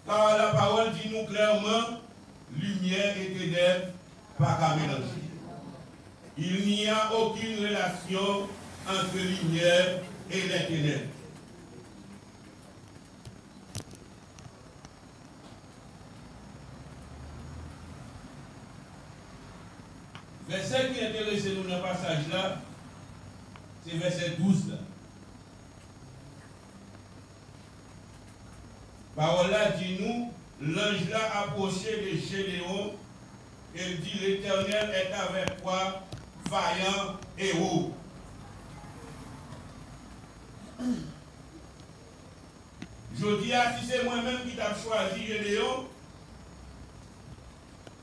Car la parole dit nous clairement, lumière et ténèbres, pas qu'à mélanger. Il n'y a aucune relation entre lumière et les ténèbres. Verset qui intéresse nous dans le passage là, c'est verset 12 là. Parole là dit nous, l'ange là approché de Gédéon, et dit l'Éternel est avec toi, vaillant héros. Je dis à si c'est moi-même qui t'a choisi Gédéon,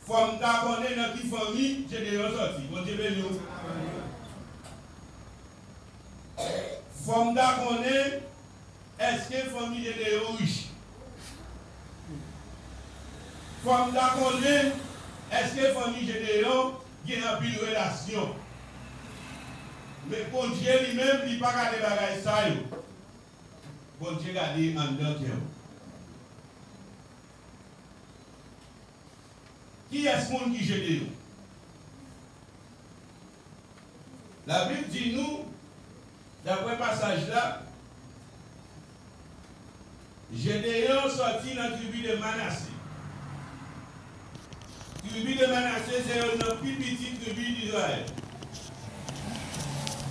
il faut me connaître dans qui famille Gédéon sorti. Bon Dieu béni. Il faut me connaître est-ce que la famille Gédéon riche. Il faut me connaître est-ce que la famille Gédéon a une relation. Mais pour Dieu lui-même, il n'a pas gardé la bagaille ça. Pour Dieu garder en dedans. Qui est ce monde qui Gédéon? La Bible dit nous, d'après le passage là, Gédéon sorti dans la tribu de Manassé. La tribu de Manassé, c'est une plus petite tribu d'Israël.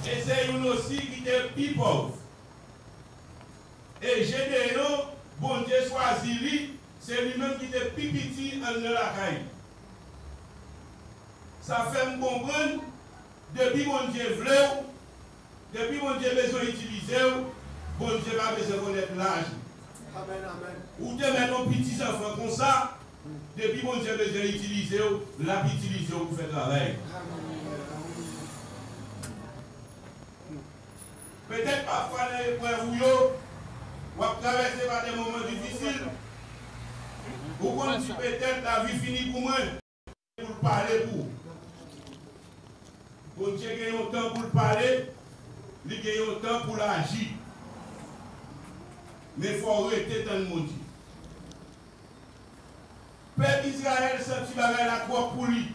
Et c'est une aussi qui était plus pauvre. Et Gédéon, bon Dieu choisi lui, c'est lui-même qui était plus petit en la caille. Ça fait me comprendre, depuis mon Dieu veut, depuis mon Dieu besoin d'utiliser, bon Dieu va besoin de connaître l'âge. Amen, amen. Ou de mettre nos petits enfants comme ça, depuis mon Dieu besoin d'utiliser, la utiliser pour faire travail. Peut-être parfois, les épreuves, vous traversez par des moments difficiles. Vous connaissez peut-être la vie finie pour moi, pour parler pour. Bon Dieu a un temps pour parler, il a un temps pour agir. Mais il faut arrêter dans le monde. Peuple Israël senti la croix pour lui.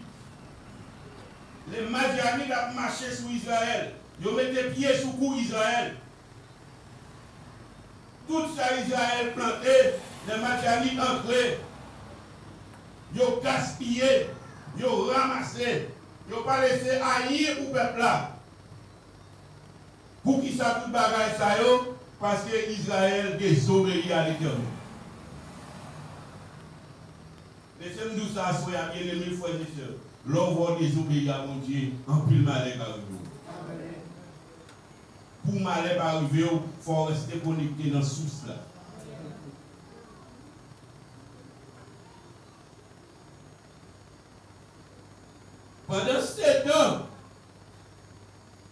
Les Madianites ont marché sur Israël. Ils ont mis des pieds sous cou Israël. Tout ça Israël planté, les Madianites entrés. Ils ont gaspillé, ils ont ramassé. Ils n'ont pas laissé haïr pour le peuple là. Pour qui ça tout bagaille ça yo? Parce que Israël désobéit à l'Éternel. Laissez-moi nous ça, soyez bien aimés, frères et sœurs. L'homme va désobéir à mon Dieu, en plus malheur arrive. Pour malheur arriver, il faut rester connecté dans la source là. Pendant 7 ans,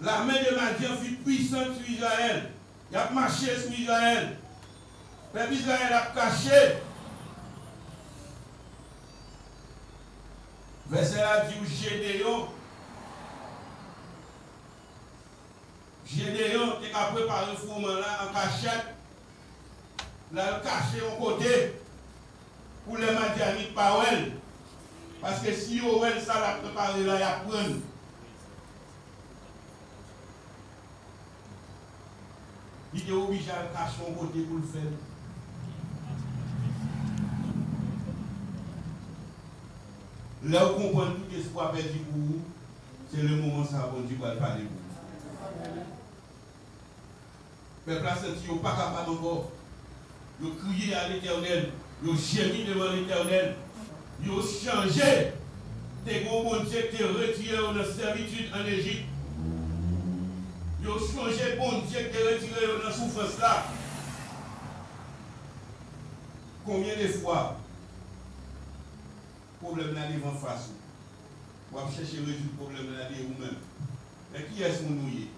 la main de Madian fut puissante sur Israël. Il a marché sur Israël. Le peuple Israël a caché. Verset là dit Gédéon. Gédéon qui a préparé le fourment là en cachette. Là, il a caché au côté pour les Madianites par elle. Parce que si on a ça, la préparé là, il y a prendre. Il est obligé à cacher son côté pour le faire. Là, vous comprenez tout espoir perdu pour vous, c'est le moment où ça va Dieu va parler pour vous. Mais place senti, vous pas capable encore. Vous criez à l'Éternel, vous gémissez devant l'Éternel. Ils ont changé. Des gros bon Dieu qui ont retiré de la servitude en Égypte. Ils ont changé bon Dieu qui ont retiré de la souffrance là. Combien de fois, le problème là devant face, vous allez chercher à résoudre le problème là de vous-même. Mais qui est-ce que vous nouillez?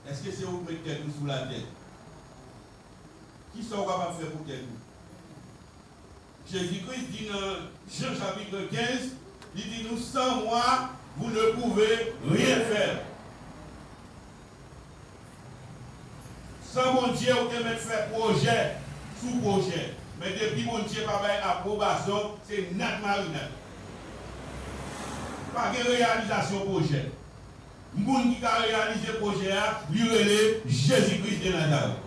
Est-ce que c'est vous qui mettez tout sous la tête? Qui sont capables de faire pour tête? Jésus-Christ dit dans Jean chapitre 15, il dit nous sans moi, vous ne pouvez rien faire. Sans mon Dieu, vous devez faire projet sous projet. Mais depuis mon Dieu pas approbation, c'est nat marinade. Pas de réalisation projet. Moun qui a réalisé le projet, lui relève Jésus-Christ de Nazareth.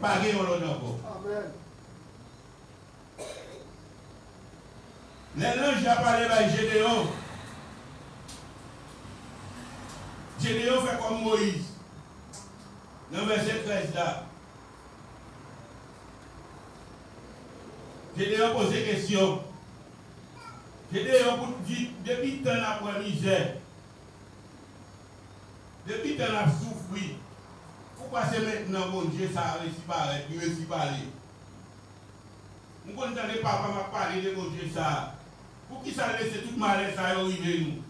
Pas de l'autre encore. Amen. L'ange a parlé à Gédéon. Gédéon fait comme Moïse. Dans le verset 13 là. Gédéon pose des questions. Gédéon dit, depuis tant après misère, depuis tant a souffert, pourquoi c'est maintenant mon Dieu ça a réussi paraître, il réussit parler. Nous ne connaissons pas comment parler de mon Dieu ça. Pour qui ça laisse tout malheur ça arriver nous?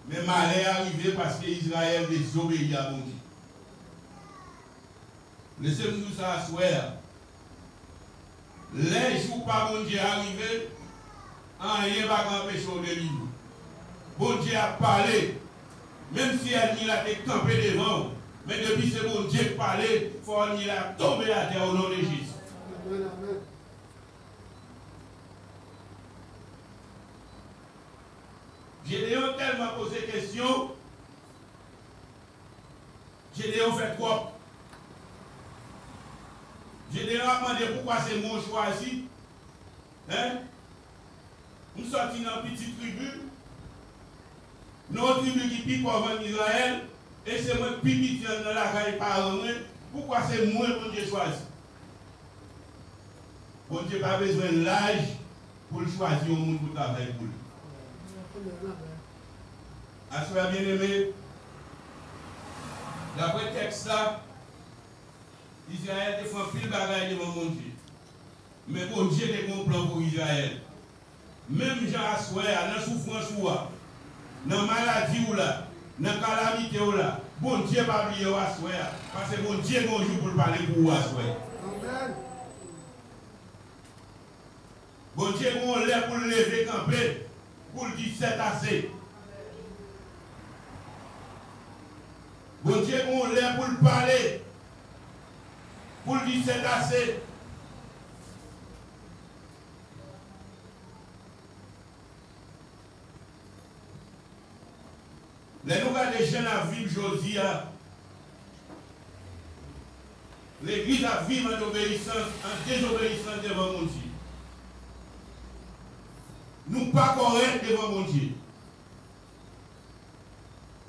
Mais malheur arrivé parce que Israël désobéit à mon Dieu. Laissez-nous ça à souhait. Les jours par mon Dieu arrivé, rien ne va empêcher de vivre. Bon Dieu a parlé, même si elle a été campée devant, mais depuis ce bon Dieu qui parlait, il faut qu'il a tombé à terre au nom de Jésus. Gédéon tellement posé question, Gédéon fait quoi? Gédéon a demandé pourquoi c'est mon choisi. Hein? Nous sortis dans une petite tribu, notre tribu qui pique en Israël, et c'est moi qui pique dans la caille par moi. Pourquoi c'est moi que Dieu choisi? Bon Dieu n'a pas besoin de l'âge pour choisir un monde pour travailler pour lui. Assoyez bien aimé, d'après le texte là, Israël défend pile de bagaille devant mon Dieu. Mais bon Dieu a un plan pour Israël. Même Jean Assoyé, dans la souffrance ou dans la maladie ou là, dans la calamité ou là, bon Dieu va oublier Assoyé. Parce que bon Dieu a un jour pour parler pour vous Assoyé. Amen. Bon Dieu a l'air pour le lever camper, pour le dire c'est assez. Bon Dieu a l'air pour le parler, pour le dire c'est assez. Les nouvelles des jeunes à vivre aujourd'hui, l'église à vivre en obéissance, en désobéissance devant mon Dieu. Nous pas corrects devant mon Dieu.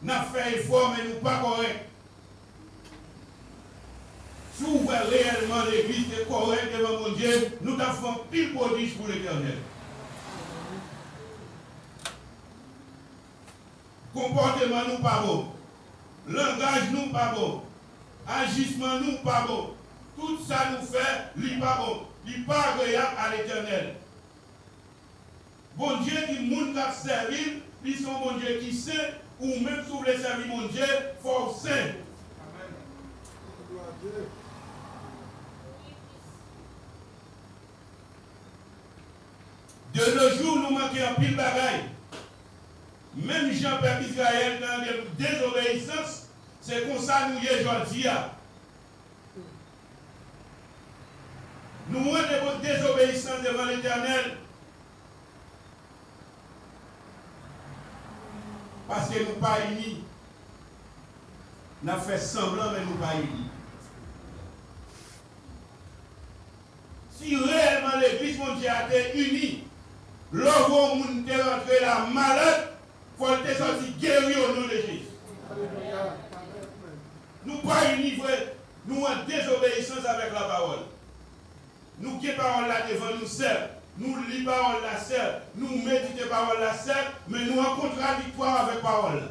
Nous avons fait effort, mais nous pas corrects. Si vous voulez réellement l'église est correcte devant mon Dieu, nous avons fait pile prodige pour l'Éternel. Comportement nous pas bon. Langage nous pas bon. Agissement nous pas bon. Tout ça nous fait, lui pas bon. Lui pas agréable à l'Éternel. Bon Dieu qui moun qui servir, ils sont bon Dieu qui sait, ou même si vous voulez servir mon Dieu, il faut saint. Amen. De nos jours, nous manquons un pile bagaille. Même Jean-Père Israël dans la désobéissance, c'est comme ça nous y est aujourd'hui. Nous avons de désobéissance devant l'Éternel. Parce que nous ne sommes pas unis. Nous avons fait semblant, mais nous ne sommes pas unis. Si réellement l'église mondiale a été unie, lorsque nous sommes rentrés là malade, il faut être sorti guéri au nom de Jésus. Nous ne sommes pas unis, frère. Nous en désobéissance avec la parole. Nous qui parole là devant nous seuls. Nous lisons parole la seule, nous méditons parole la seule, mais nous en contradictoire avec parole.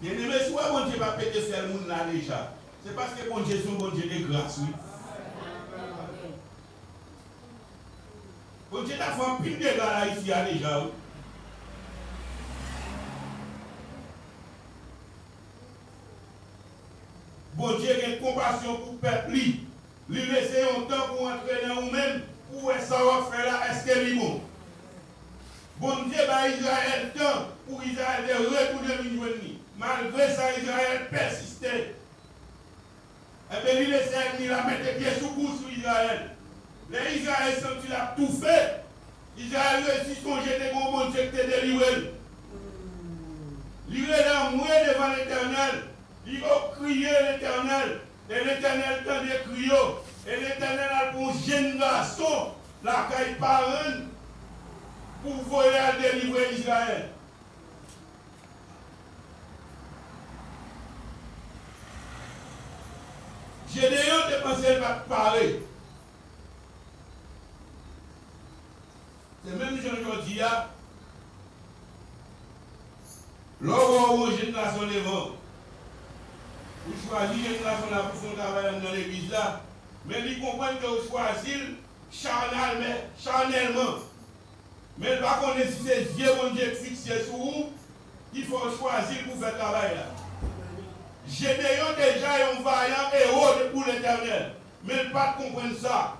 Bien aimé, si mon Dieu va péter faire le monde là déjà, c'est parce que mon Dieu est un bon Dieu de grâce, oui. Bon Dieu a fait un pile de gars là ici déjà, oui. Bon Dieu a une compassion pour le peuple. Lui laisser un temps pour entrer dans vous-même. Où est-ce que ça va faire là? Est-ce que c'est bon? Bon Dieu a Israël temps pour Israël de retourner l'union. Malgré ça, Israël persiste. existé. Et bien, il essaie de mettre des pieds sous cou sur Israël. Les Israéliens sont il a tout fait. Israël réussit son jeté comme bon Dieu qui te délivré. Il est là, mourir devant l'Éternel. Il a crié l'Éternel. Et l'Éternel tend des crier. Et l'Éternel a pour jeune garçon, la caille parraine, pour voyer à délivrer Israël. Gédéon dépensé le parler. C'est même aujourd'hui, lorsqu'on voit une génération devant, vous choisissez une génération pour son travail dans l'église là, mais ils comprennent que vous choisissez charnellement. Mais par contre, si c'est Dieu bon Dieu fixé sur vous, il faut choisir pour faire le travail là. Gédéon déjà un vaillant héros pour l'Éternel, mais il ne pas comprendre ça.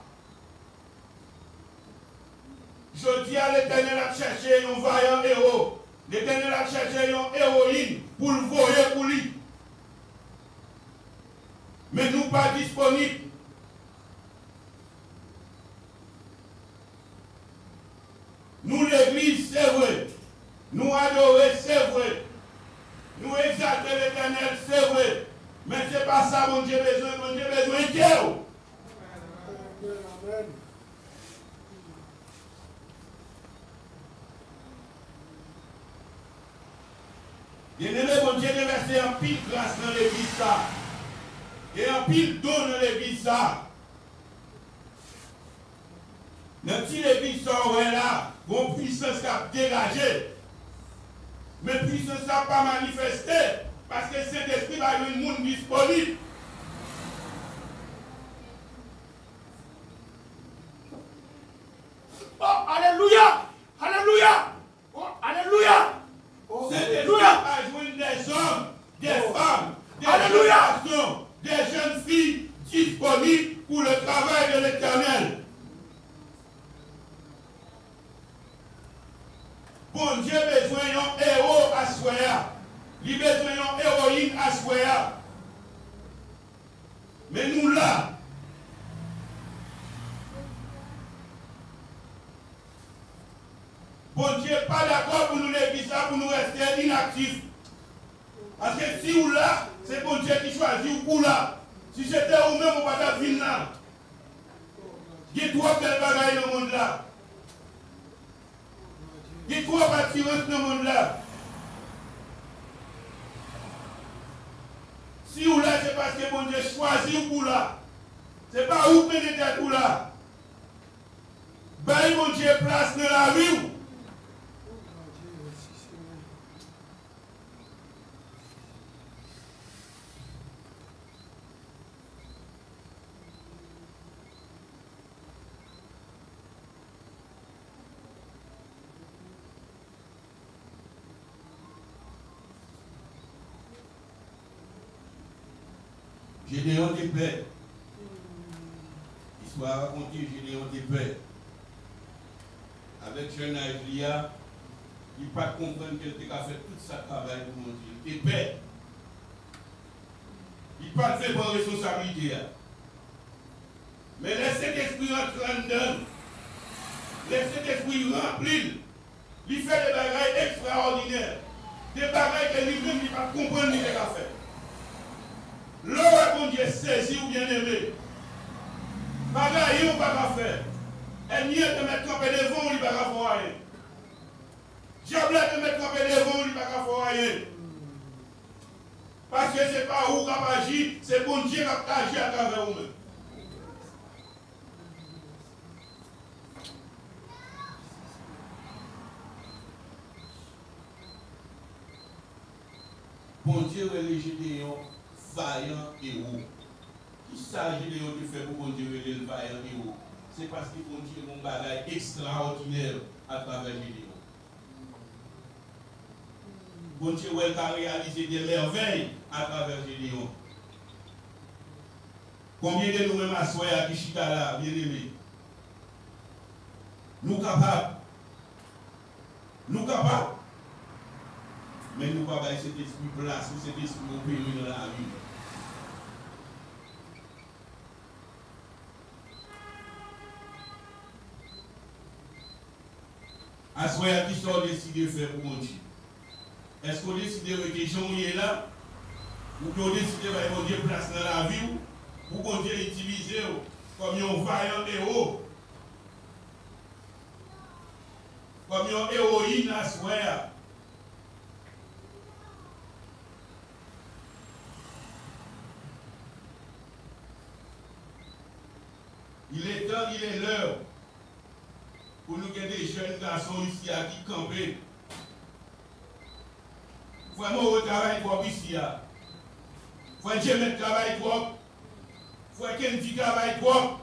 Je dis à l'Éternel à chercher un vaillant héros. L'Éternel a cherché une héroïne pour le voyer pour lui. Mais nous pas disponibles. Nous l'église, c'est vrai. Nous adorer, c'est vrai. Nous exalter l'Éternel, c'est vrai. Mais ce n'est pas ça, mon Dieu, besoin. Mon Dieu, besoin de Dieu. Amen. Bien-aimé, mon Dieu, déverser un pile grâce dans l'église ça. Et un pile don dans l'église ça. Dans l'église ça, ouais là, une puissance qui a dégagé. Mais puissance n'a pas manifesté. Parce que le Saint-Esprit va y avoir un monde disponible. Oh, alléluia! Alléluia! Oh, alléluia! Saint-Esprit va jouer des hommes, des femmes, des garçons, des jeunes filles disponibles pour le travail de l'Éternel. Bon Dieu a besoin d'un héros à soi. Il a besoin d'une héroïne à soi. Mais nous là, bon Dieu n'est pas d'accord pour nous l'église ça, pour nous rester inactifs. Parce que si ou là, c'est bon Dieu qui choisit ou pour là. Si c'était vous-même, on ne va pas venir là. Il y a trop de bagailles dans le monde là. Il y a trop d'attirance dans le monde là. Si ou là, c'est parce que bon Dieu choisit ou pour là. Ce n'est pas où pénétrer pour là. Ben, bon Dieu place dans la vie. Gédéon de paix. L'histoire racontée, Gédéon de paix. Avec jeune Lia, il ne peut pas comprendre qu'elle a fait tout ça travail pour mon Dieu. Il est paix. Il ne peut pas faire bonne responsabilité. Mais laissez l'esprit entrer en dedans. Laissez l'esprit remplir. Il fait des bagailles extraordinaires. Des bagailles que lui-même ne peut pas comprendre ce qu'il a fait. L'heure bon Dieu saisi ou bien aimé. Bagaille, on ne peut pas faire. Elle n'y est de mettre campé devant, on ne peut pas faire rien. Diable est de mettre campé devant, on ne peut pas faire rien. Parce que ce n'est pas où qu'on agit, c'est bon Dieu qui agit à travers vous-même. Bon Dieu est les Gédéon vaillant héros. Qui s'agit de Gédéon qui fait pour bon Dieu est le vaillant héros? C'est parce que bon Dieu a un bagage extraordinaire à travers Gédéon. Bon Dieu a réalisé des merveilles à travers Gédéon. Combien de nous-mêmes à soi à Kishika là, bien aimés? Nous capables. Nous capables. Mais nous ne pouvons pas cet esprit place ou cet esprit opérer dans la vie. À ce moment-là, qui sont décidé de faire pour mon Dieu? Est-ce qu'on décide de rester jean là? Ou qu'on décide de faire mon Dieu place dans la vie? Ou qu'on Dieu utiliser comme un vaillant héros? Comme une héroïne à ce moment-là? Il est temps, il est l'heure pour nous qu'il y ait des jeunes garçons ici à qui camper. Vraiment, on travaille trop ici. Faut que Dieu travaille trop. Faut que Kenji travaille trop.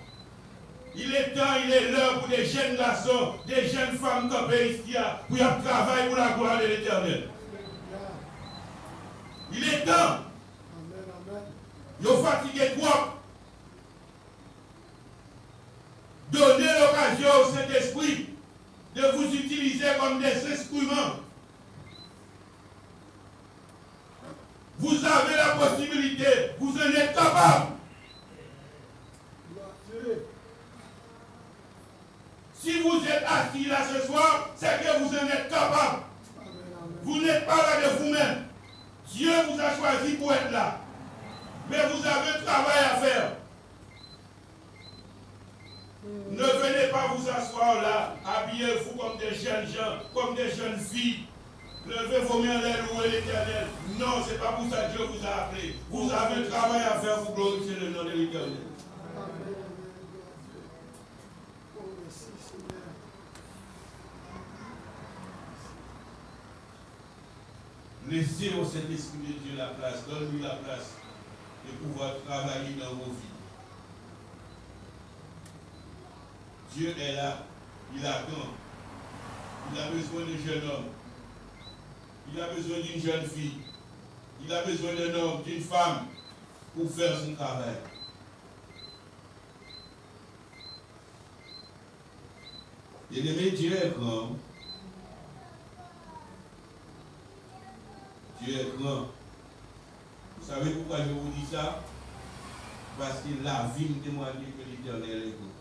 Il est temps, il est l'heure pour des jeunes garçons, des jeunes femmes camper ici pour travailler pour la gloire de l'Éternel. Il est temps. Ils sont fatigués trop. Donnez l'occasion au Saint-Esprit de vous utiliser comme des instruments. Vous avez la possibilité, vous en êtes capable. Si vous êtes assis là ce soir, c'est que vous en êtes capable. Vous n'êtes pas là de vous-même. Dieu vous a choisi pour être là. Mais vous avez un travail à faire. Ne venez pas vous asseoir là, habillez-vous comme des jeunes gens, comme des jeunes filles. Levez vos mains en l'air, louez l'Éternel. Non, ce n'est pas pour ça que Dieu vous a appelé. Vous avez un travail à faire pour glorifier le nom de l'Éternel. Laissez au Saint-Esprit de Dieu la place, donne-lui la place de pouvoir travailler dans vos vies. Dieu est là, il attend. Il a besoin d'un jeune homme. Il a besoin d'une jeune fille. Il a besoin d'un homme, d'une femme pour faire son travail. Bien-aimé, Dieu est grand. Dieu est grand. Vous savez pourquoi je vous dis ça? Parce que la vie me témoigne que l'Éternel est grand.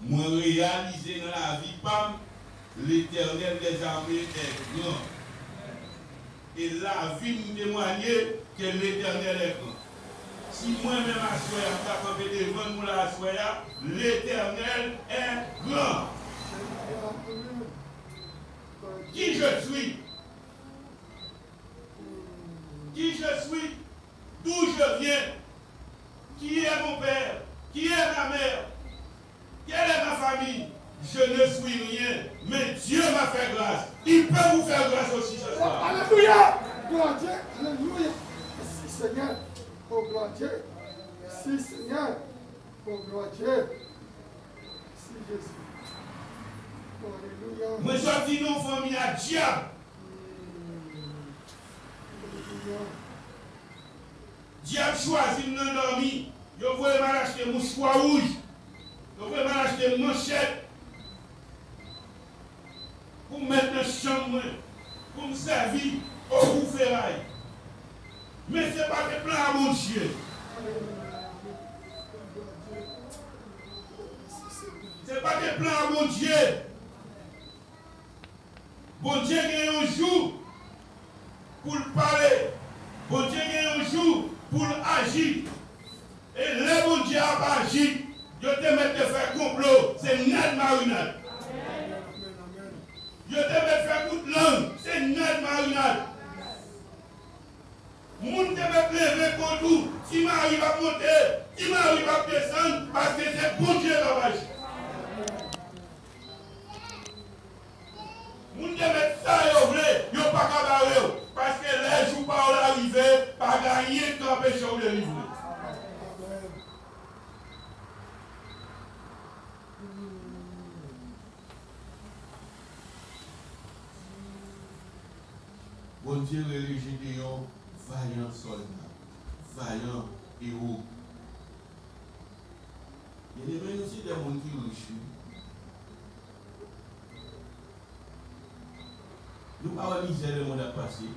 Moi réaliser dans la vie, pam, l'Éternel des armées est grand. Et la vie me témoigne que l'Éternel est grand. Si moi-même à soya, je campé devant nous la soya, l'Éternel est grand. Qui je suis? Qui je suis? D'où je viens? Qui est mon père? Qui est ma mère? Quelle est ma famille? Je ne suis rien, mais Dieu m'a fait grâce. Il peut vous faire grâce aussi ce soir. Alléluia! Gloire à Dieu! Alléluia! Merci Seigneur! Oh gloire à Dieu! Merci Seigneur! Oh gloire à Dieu! Merci Jésus! Oh, alléluia! Moi, je sorti dans une famille à diable. Diable choisit de nous dormir. Je voulais m'acheter un mouchoir rouge. Je voulais m'acheter une manchette. Pour mettre dans la chambre, pour me servir au bout ferraille. Mais ce n'est pas des plans à mon Dieu. Ce n'est pas des plans à mon Dieu. Bon Dieu a un jour pour parler. Bon Dieu a un jour pour agir. Et le bon Dieu a pas agi. Je te mets de faire complot. C'est net marinade. Je te mets de faire coup de langue. C'est net marinade. Moun te met lever contre tout. Si Marie va monter, si Marie va descendre, parce que c'est bon Dieu qui va agir. Moun te met ça et au blé, yo pas cabaret. Parce que les jours par l'arrivée, pas gagner de empêcher de livrer. Bon Dieu réalise des vaillants soldats, vaillants héros. Il y a aussi des gens qui riches. Nous avons misère le monde à passer.